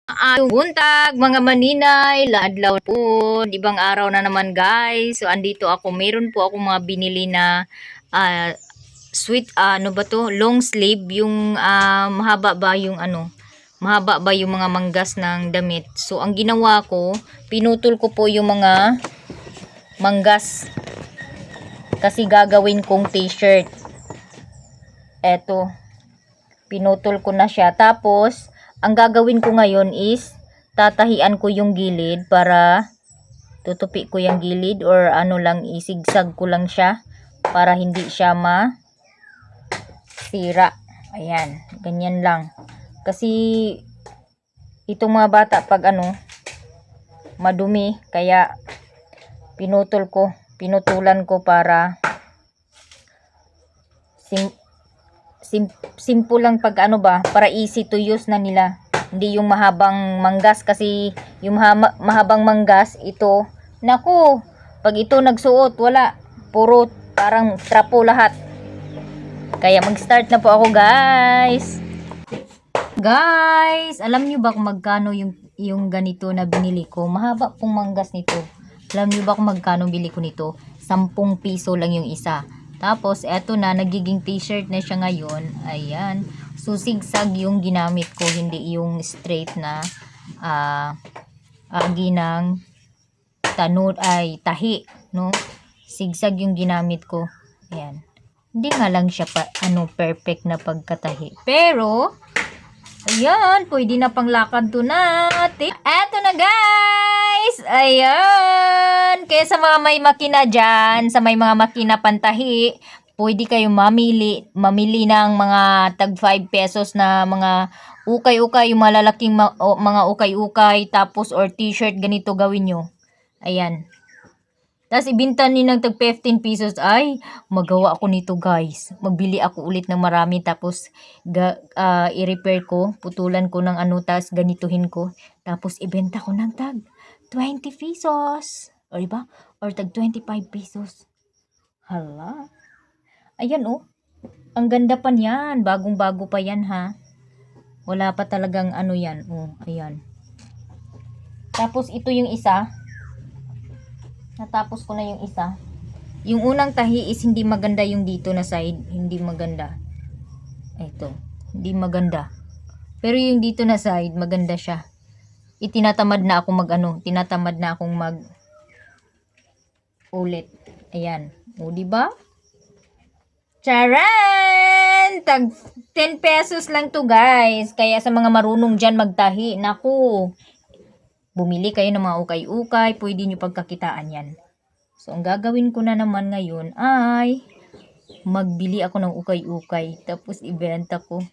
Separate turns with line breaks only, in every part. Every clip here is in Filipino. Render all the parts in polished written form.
Buntag mga maninay, laadlaw po, ibang araw na naman guys. So andito ako, meron po ako mga binili na sweet ano ba to, long sleeve, yung mahaba ba yung mahaba ba yung mga manggas ng damit. So ang ginawa ko, pinutol ko po yung mga manggas kasi gagawin kong t-shirt. Eto, pinutol ko na siya. Tapos ang gagawin ko ngayon is tatahian ko yung gilid para tutupi ko yung gilid or ano lang, isigsag ko lang siya para hindi siya masira. Ayan, ganyan lang. Kasi itong mga bata pag madumi, kaya pinutulan ko para simple lang pag para easy to use na nila. Hindi yung mahabang manggas, kasi yung mahabang manggas, ito, naku, pag ito nagsuot, wala, puro parang trapo lahat. Kaya mag-start na po ako guys. Alam niyo ba kung magkano yung ganito na binili ko? Mahaba pong manggas nito. Alam niyo ba kung magkano bili ko nito? 10 piso lang yung isa. Tapos eto na, nagiging t-shirt na siya ngayon. Ayan. So zigzag yung ginamit ko, hindi yung straight na ginang tanod ay tahi, no? Zigzag yung ginamit ko. Ayan. Hindi nga lang siya perfect na pagkatahi. Pero ayan, pwede na panglakad to natin. Eto na guys! Ayan! Kaya sa mga may makina dyan, sa may mga makina pantahi, pwede kayo mamili ng mga tag 5 pesos na mga ukay-ukay, yung malalaking mga ukay-ukay, tapos or t-shirt, ganito gawin nyo. Ayan. Tapos ibinta ni ng tag 15 pesos. Ay, magawa ako nito guys. Magbili ako ulit ng marami, tapos i-repair ko, putulan ko ng tapos ganituhin ko. Tapos ibenta ko ng tag 20 pesos. O diba? Or tag 25 pesos. Hala. Ayan oh. Ang ganda pa niyan. Bagong-bago pa yan ha. Wala pa talagang yan. Oh, ayan. Tapos ito yung isa. Natapos ko na yung isa. Yung unang tahi is hindi maganda, yung dito na side, hindi maganda. Ito, hindi maganda. Pero yung dito na side, maganda siya. Tinatamad na ako tinatamad na akong ulit. Ayan. O, di ba? Charan! Tag 10 pesos lang to guys. Kaya sa mga marunong dyan magtahi, naku, bumili kayo ng mga ukay-ukay, pwede nyo pagkakitaan yan. So, ang gagawin ko na naman ngayon ay magbili ako ng ukay-ukay, tapos ibenta ko.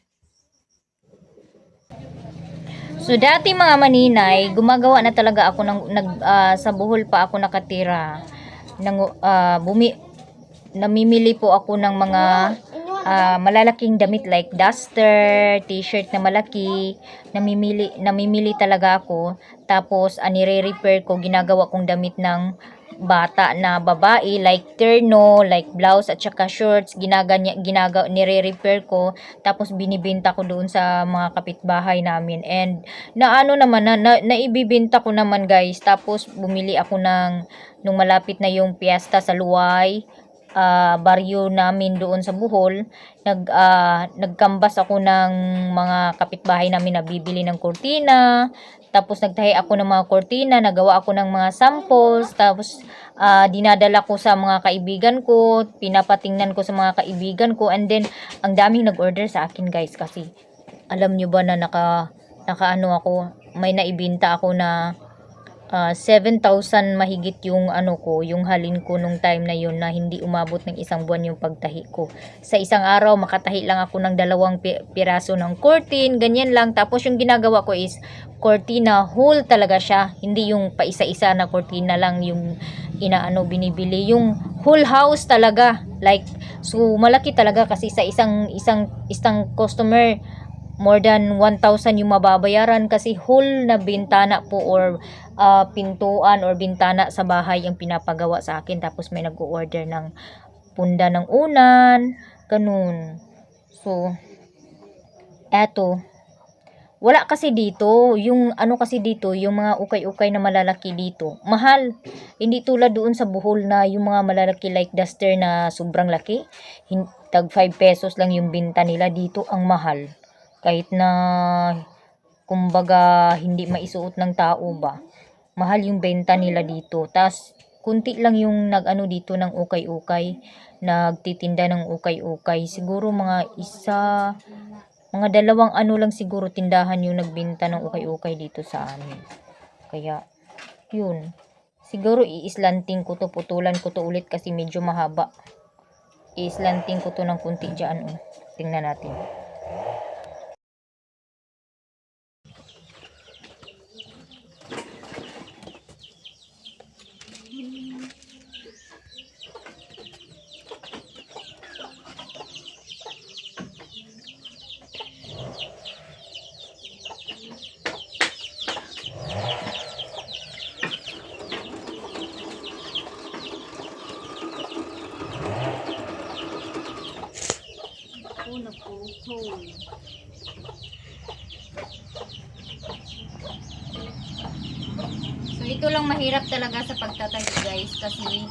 So, dati mga maninay, gumagawa na talaga ako sa Bohol pa ako nakatira. Namimili po ako ng mga malalaking damit like duster, t-shirt na malaki. Namimili talaga ako. Tapos nire-repair ko, ginagawa kong damit ng bata na babae, like terno, like blouse at saka shorts, nire-repair ko, tapos binibenta ko doon sa mga kapitbahay namin. And naibibenta ko naman guys. Tapos bumili ako nung malapit na yung piyesta sa Luway, baryo namin doon sa Bohol. Nagkambas ako ng mga kapitbahay namin na bibili ng kurtina. Tapos nagtahi ako ng mga kurtina, nagawa ako ng mga samples, tapos dinadala ko sa mga kaibigan ko, pinapatingnan ko sa mga kaibigan ko, and then ang daming nag-order sa akin guys, kasi alam nyo ba na ako, may naibenta ako na 7,000 mahigit yung yung halin ko nung time na yun, na hindi umabot ng isang buwan yung pagtahi ko. Sa isang araw makatahi lang ako ng 2 piraso ng curtain, ganyan lang. Tapos yung ginagawa ko is cortina, whole talaga siya, hindi yung paisa-isa na cortina lang yung binibili, yung whole house talaga. Like, so malaki talaga, kasi sa isang customer more than 1,000 yung mababayaran, kasi whole na bintana po or pintuan or bintana sa bahay yung pinapagawa sa akin. Tapos may nag-order ng punda ng unan, ganun. So, eto, Wala kasi dito, yung ano kasi dito, yung mga ukay-ukay na malalaki dito, mahal. Hindi tulad doon sa Bohol na yung mga malalaki like duster na sobrang laki, tag 5 pesos lang yung binta nila. Dito ang mahal. Kahit na kumbaga hindi maisuot ng tao ba, mahal yung benta nila dito. Tas kunti lang yung nag-ano dito ng ukay-ukay, nagtitinda ng ukay-ukay. Siguro mga dalawang ano lang siguro tindahan yung nagbenta ng ukay-ukay dito sa amin. Kaya, yun. Siguro iislanting ko to, putulan ko to ulit kasi medyo mahaba. Iislanting ko to ng kunti dyan. Oh. Tingnan natin. Naputol. So ito lang mahirap talaga sa pagtatahi guys kasi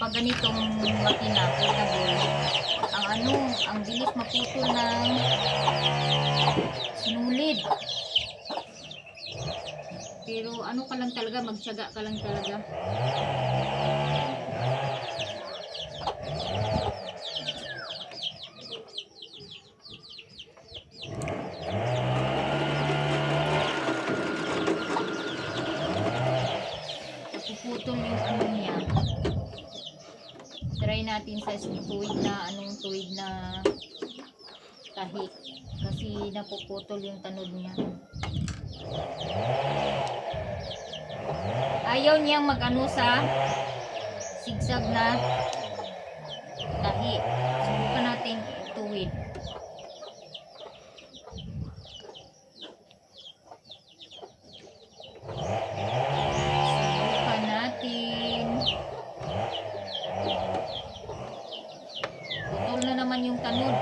pag ganitong makina portable, ang bilis maputol ng sinulid. Pero ano ka lang talaga, magtiyaga ka lang talaga. Putol yung ano niya. Try natin sa tuwid na tahi kasi napuputol yung tanod niya. Ayaw niyang mag-ano sa sigsag na tahi. Subukan natin tuwid. Naman yung tanod.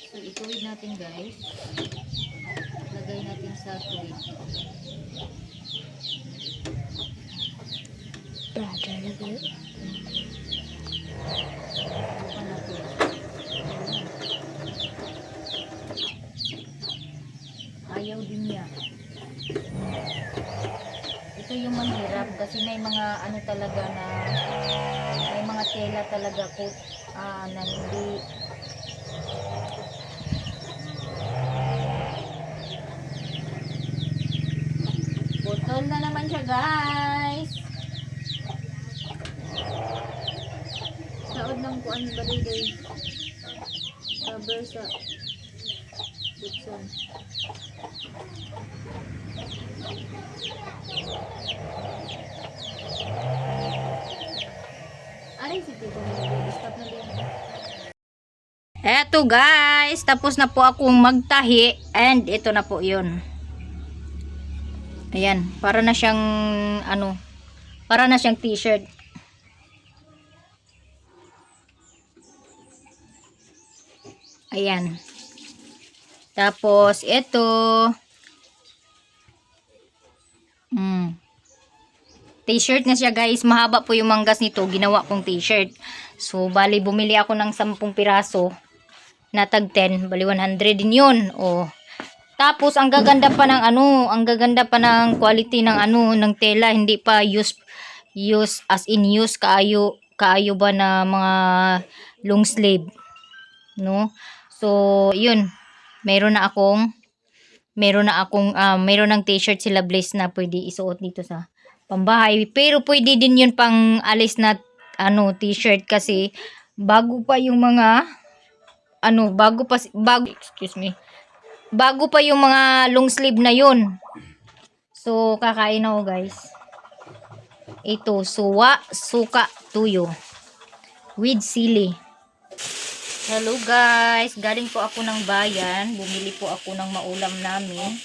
So ituwid natin guys. Lagay natin sa tuwid.
Brother, lagay.
Ayaw din niya. Ito yung mahirap kasi may mga ano talaga na may mga tela talaga po na hindi botol na naman siya guys. Saod ng kuan ba day cover sa buksan. Eto guys, tapos na po akong magtahi and ito na po yun. Ayan, para na siyang t-shirt. Ayan. Tapos ito t-shirt na siya guys. Mahaba po yung manggas nito. Ginawa kong t-shirt. So, bali bumili ako ng 10 piraso na tag 10. Bali 100 din yun. Oh. Tapos, ang gaganda pa ng quality ng tela. Hindi pa use as in use kaayo ba na mga long sleeve. No? So, yun. Meron ng t-shirt sila Blaze na pwede isuot dito sa pambahay. Pero pwede din yun pang alis na t-shirt kasi bago pa yung mga bago pa yung mga long sleeve na yun. So kakain ako guys. Ito suka tuyo with sili. Hello guys, galing po ako ng bayan. Bumili po ako ng maulam namin.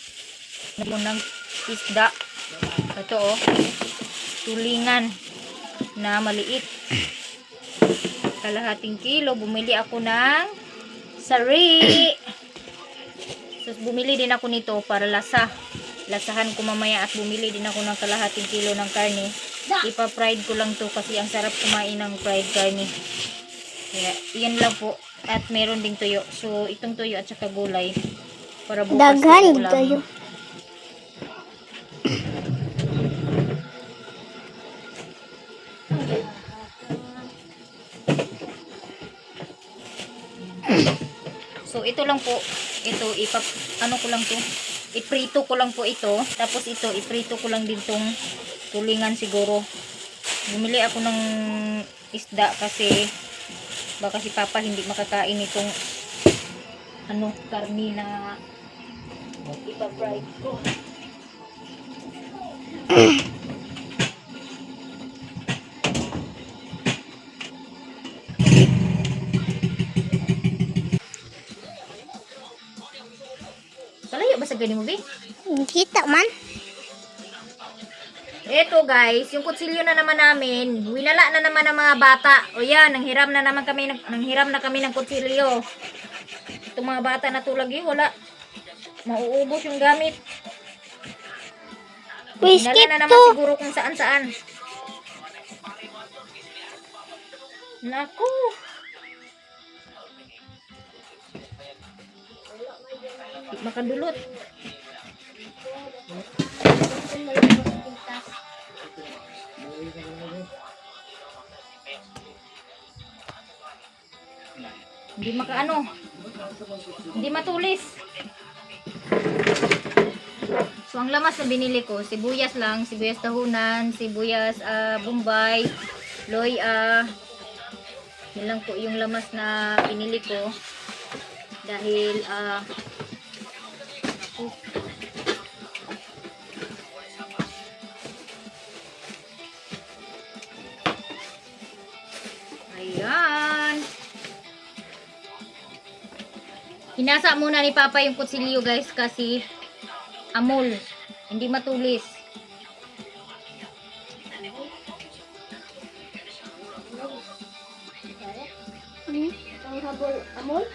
Ng isda. Ito oh. tulingan na maliit. Kalahating kilo. Bumili ako ng sari. So, bumili din ako nito para lasahan ko mamaya, at bumili din ako ng kalahating kilo ng karne. Ipa-fried ko lang to kasi ang sarap kumain ng fried karne. Kaya, yan lang po. At meron ding tuyo. So, itong tuyo at saka gulay. Para bukas
Daghan
ko ulam.
tayo.
So, ito lang po. Ito, ano ko lang to. Iprito ko lang po ito. Tapos ito, iprito ko lang din tong tulingan siguro. Bumili ako ng isda kasi baka si Papa hindi makakain itong ano, karni na ipa-fried ko. Kalayo ba sa ganyan mo, Bi?
Kita man.
Eto guys, yung kutsilyo na naman namin, winala na naman ng mga bata. O yan, nanghiram na kami ng kutsilyo. Itong mga bata na tulad yun, wala. Mauubos yung gamit.
Uy,
Hinala
skip
na naman
to.
siguro kung saan-saan. Naku. Di makadulot. Hindi makaano. Hindi matulis. So, ang lamas na binili ko, sibuyas lang, sibuyas tahunan, sibuyas bombay, loya. Yan lang po yung lamas na binili ko. Dahil, ayan. Hinasa muna ni Papa yung kutsilyo guys kasi amol, hindi matulis.
Ang habol amol.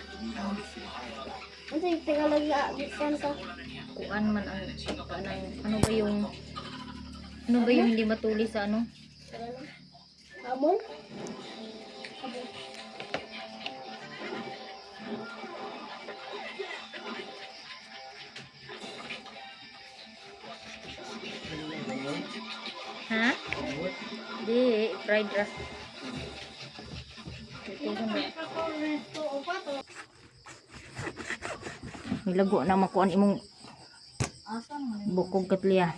Ano yung Tagalog ya bisan ka?
Kuan man ang ano ba yung hindi matulis sa ano?
Amol?
Ha? Di, fried rice. Nilago na makuan imong bukog katliya.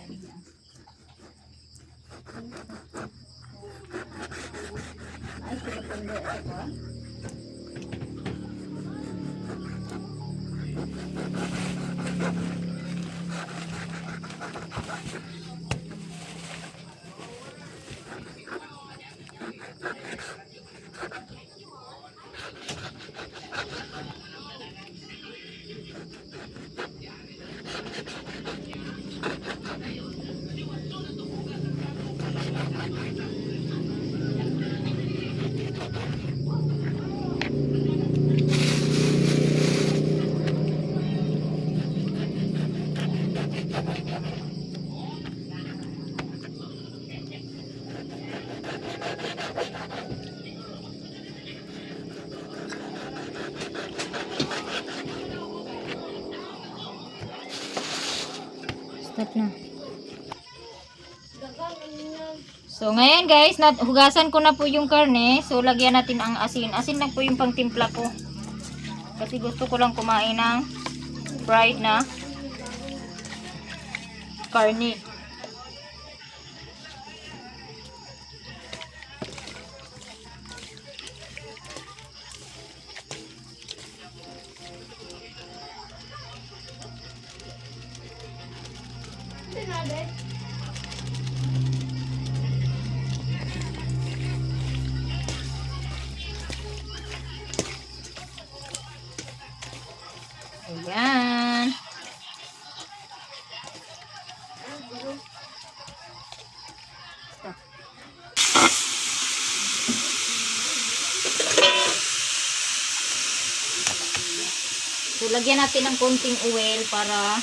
Stop na. So, ngayon guys, hugasan ko na po yung karne. So, lagyan natin ang asin. Asin lang po yung pangtimpla ko. Kasi gusto ko lang kumain ng fried na karne. Ayan. So, lagyan natin ng konting oil para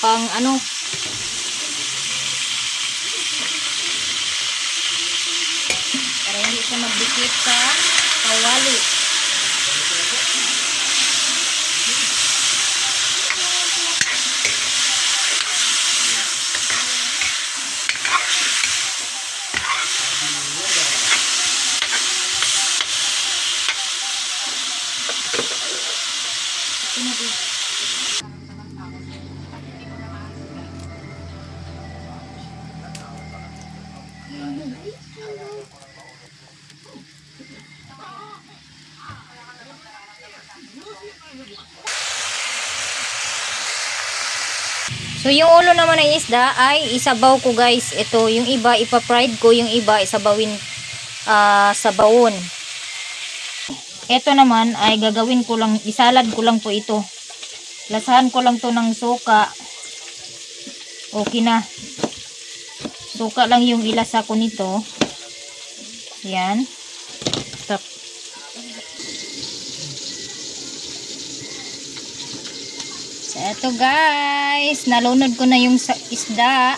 pang ano, para hindi siya magdikit sa kawali. So, yung ulo naman ng isda ay isabaw ko guys. Ito, yung iba ipa-fried ko, yung iba isabawin sa bawon. Ito naman ay gagawin ko lang, isalad ko lang po ito. Lasahan ko lang to ng suka. Okay na. Suka lang yung ilasa ko nito. Yan. Stop. So, eto guys, nalunod ko na yung isda.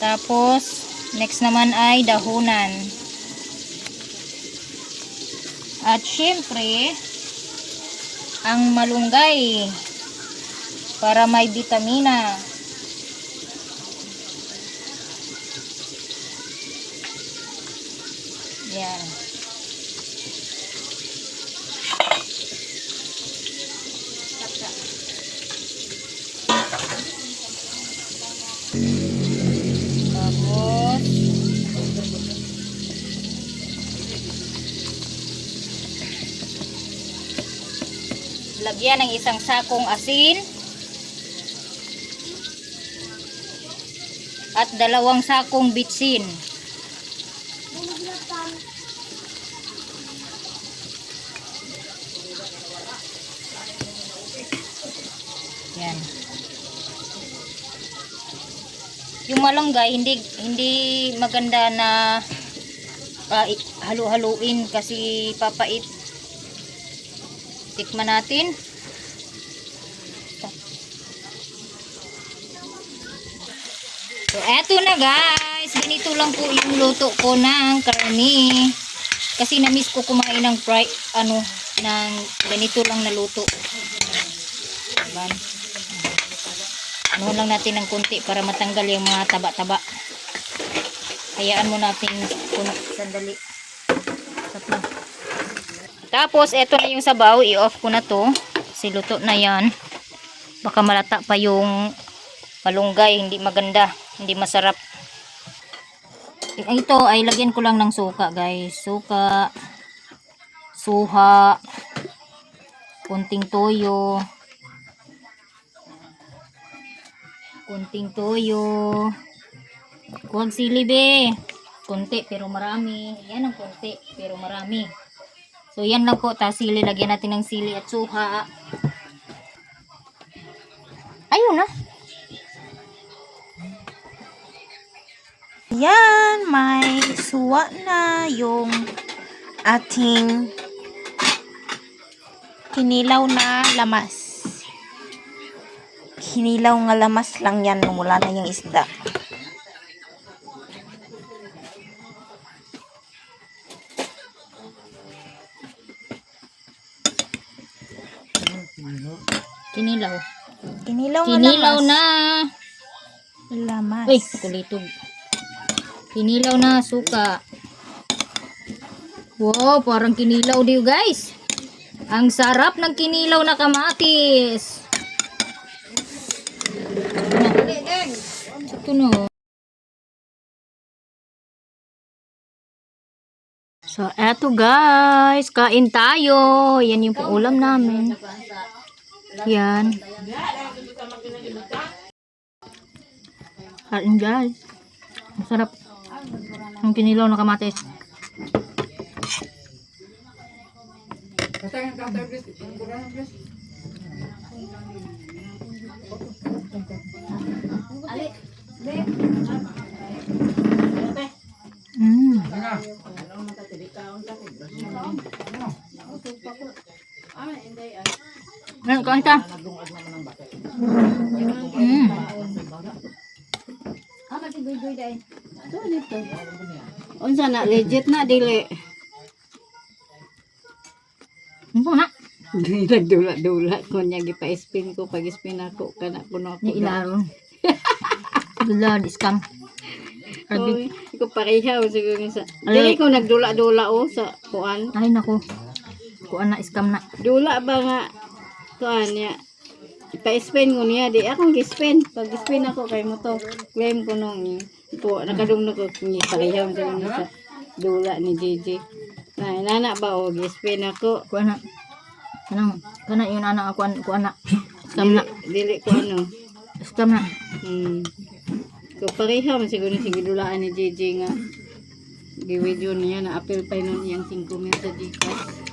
Tapos, next naman ay dahunan. At syempre, ang malunggay para may vitamina. Yan. Tapos lagyan ng isang sakong asin at 2 sakong bitsin. Yan. Yung malunggay hindi maganda na halu-haluin kasi papait. Tikman natin. So, eto na guys. Ganito lang po yung luto ko ng karne. Kasi na-miss ko kumain ng ng ganito lang na luto. Diba? Ano lang natin ng konti para matanggal yung mga taba-taba. Hayaan mo natin puno sandali. Tapos, eto na yung sabaw. I-off ko na to. Kasi luto na yan. Baka malata pa yung malunggay. Hindi maganda. Hindi masarap. Ito ay lagyan ko lang ng suka guys. Suka. Suha. Kunting toyo. Kunting toyo. Huwag sili be. Kunti pero marami. Yan ang kunti pero marami. So yan lang po. Tapos sili. Lagyan natin ng sili at suha. Ayun na.
Yan, may suwa na yung ating kinilaw na lamas. Kinilaw nga lamas lang yan, wala na yung isda.
Kinilaw.
Kinilaw nga
Kinilaw
lamas.
na.
Lamas.
Uy, kulitog. Kinilaw na suka. Wow, parang kinilaw din guys. Ang sarap ng kinilaw na kamatis. Ito na. So, eto guys. Kain tayo. Yan yung ulam namin. Yan. Kain guys. Ang sarap. Ang kinilaw na kamatis. Ngayon, kain ka. Mm.
Unsa na legit na dili.
Ano na?
Nagdula-dula ko niya gipa-spin ko pag spin ako kana kuno ako.
Ni ilaro. Dula, scam.
Oy, ko pareha siguro sa.
Alay.
Dili ko nagdula-dula o sa kuan.
Ay, nako. Kuan na, scam na.
Dula ba nga kuan niya. Ipa-spin ko niya di akong gi-spin. Pag spin ako kay mo to. Claim ko nung ko nakadungno ko ni pareha siguro sa dula ni Gigi. Na nana ba o gi-spin ako.
Kuan na. Kana yun anak ako, kuan na. Scam na.
Dili ko ano.
Scam na.
Ko pareha man siguro sige dulaan ni Gigi nga gi-video niya na apel pa nun yang 5 mil sa Gcash.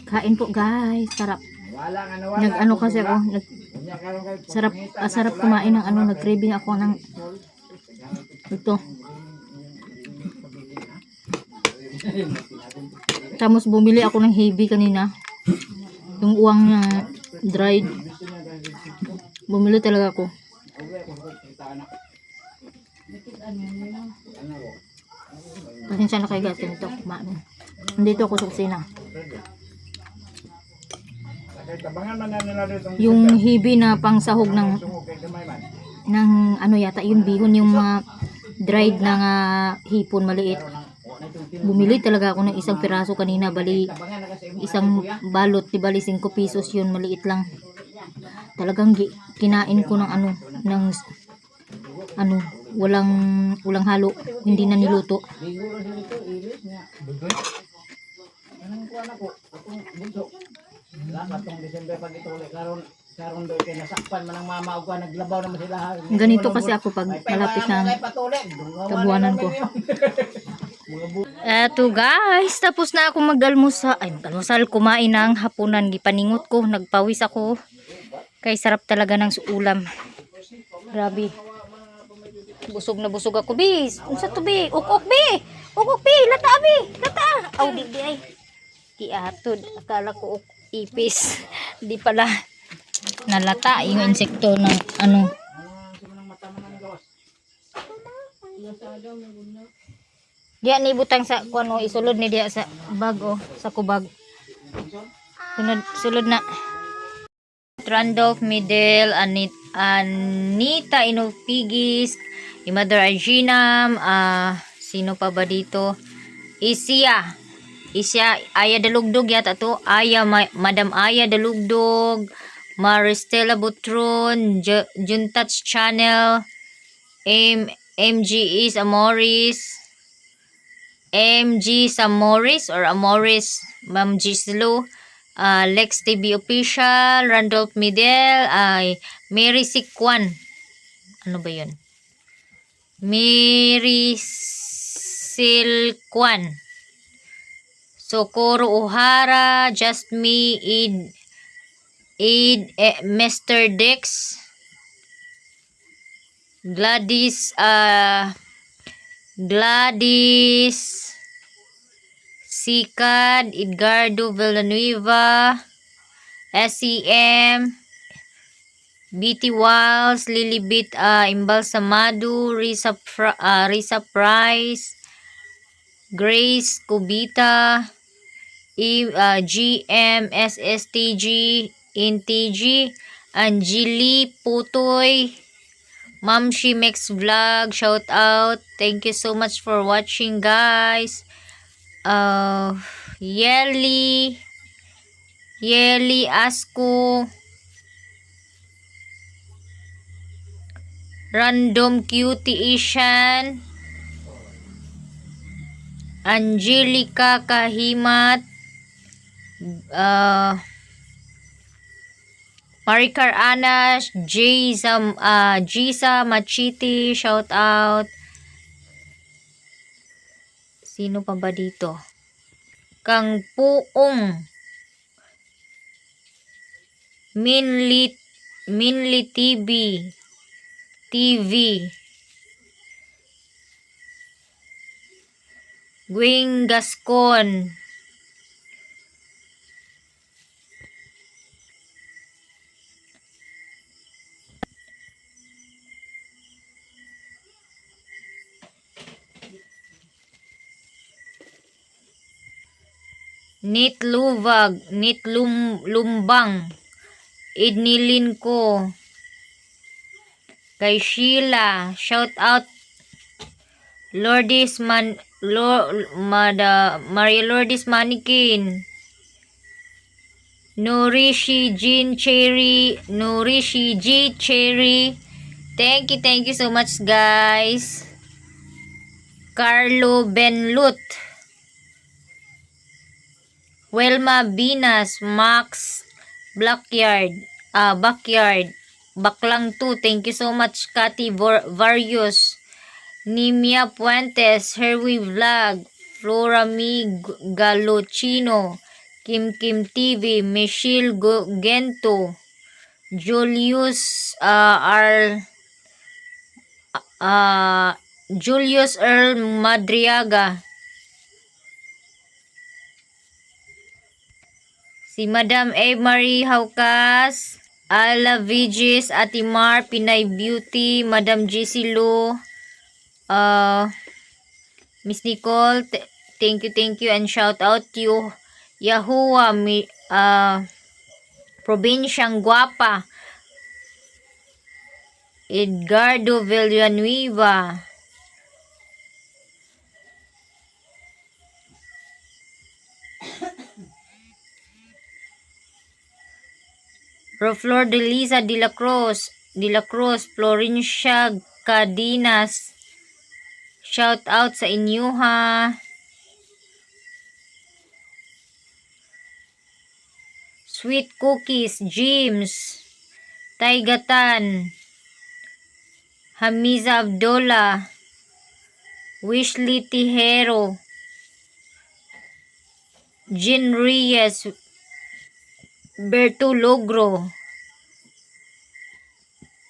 Kain po guys, sarap. Nag-ano kasi ako, sarap kumain ng ano, nag-craving ako ng ito. Tapos bumili ako ng heavy kanina. Yung uwang na dried. Bumili talaga ako. Pasensya na kayo guys, ganito kumain. Nandito ako sa kusina. Yung hibi na pangsahog ng ano yata, yung bihon, yung mga dried na hipon maliit. Bumili talaga ako ng isang piraso kanina, bali isang balot, di bali 5 pesos yun, maliit lang. Talagang kinain ko ng walang halo, hindi na niluto. Ganito kasi ako pag malapit ng tabuanan ko. Eto guys, tapos na ako mag-almusal, kumain ng hapunan, gipaningot ko, nagpawis ako. Kay sarap talaga ng ulam. Grabe. Busog na busog ako, bis. Unsa to, bi? Ukok, bi. Ukok, bi. Lata, bi. Lata. Aw, di ay. Kiatod. Akala ko ipis. Di pala nalata yung insekto ng ano. Diya ni butang sa kuno, isulod ni diya sa bag sa kubag. Sulod na. Randolph Middle, Anita Inofigis, Mother Arginam, sino pa ba dito? Isia, Aya Dalugdog yata to. Madam Aya Dalugdog, Maristela Butron, Juntouch Channel, MG is Amoris, MG Samoris or Amoris, Ma'am Gislo, Lex TV Official, Randolph Midel, Mary Sikwan. Ano ba yun? Mary Silkwan. Socorro O'Hara, Just Me, Mr. Dix, Gladys Sikad, Edgardo Villanueva, SEM, BT Wiles, Lilibit Imbalsamado, Risa Price, Grace Cubita, GM SSTG, INTG, Angeli Putoy, Ma'am Shimex Vlog, shout out. Thank you so much for watching guys. Yeli Asko, Random Cutie Ishan, Angelica Kahimat, Maricar Anas, Jisa Machiti, shout out. Sino pa ba dito? Kang Puong, Minli TV, Gwing Gascon. Nit Luvag, Nit Lumbang, Idnilin ko, kay Sheila, shout out Lourdes Maria Lourdes Manikin, Norishi G Cherry, thank you so much guys. Carlo Benlut, Welma Binas, Max Backyard, Baklang 2, thank you so much. Cathy Varios, Nimia Puentes, Herwi Vlog, Flora Mi Galocino, Kim TV, Michelle Gento, Julius Julius Earl Madriaga, si Madam A. Marie Haukas, Ala Vigis, Atimar, Pinay Beauty, Madam GC Lu, Miss Nicole, thank you, and shout out to you, Yahuwah, Probinsyang Guapa, Edgardo Villanueva, Roflor de Lisa de la Cruz, Florencia Cadinas, shout out sa inyo ha. Sweet Cookies, James, Taygatan, Hamiza Abdullah, Wishley Tijero, Jean Reyes, Berto Logro,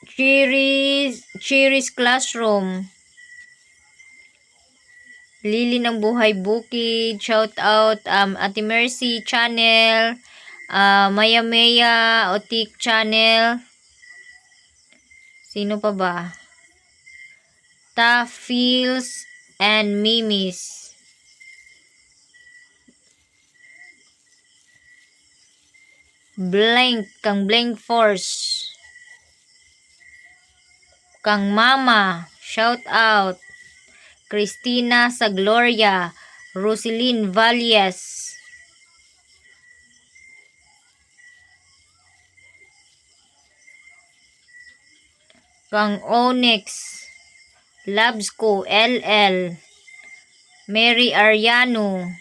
Cheris Classroom, Lili ng Buhay Bukid, shout out Ate Mercy Channel, Maya Otik Channel, sino pa ba? Tafils and Mimis, Kang Blank Force, Kang Mama, shout out, Christina Sagloria, Roselyn Valles, Kang Onyx, Labsco LL, Mary Ariano,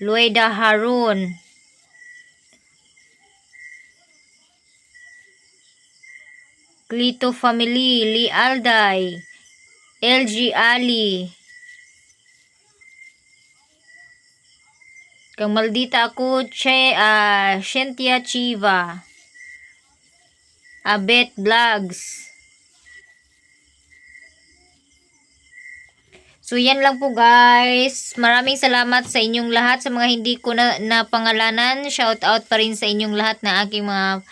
Lueda Harun, Clito Family, Lee Alday, LG Ali, Kang Maldita Ako, Shentia Chiva, Abet Vlogs. So yan lang po guys. Maraming salamat sa inyong lahat. Sa mga hindi ko na pangalanan, shout out pa rin sa inyong lahat na aking mga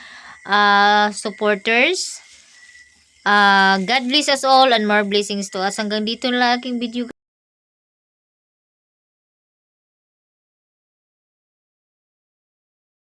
supporters. God bless us all and more blessings to us. Hanggang dito na lang aking video.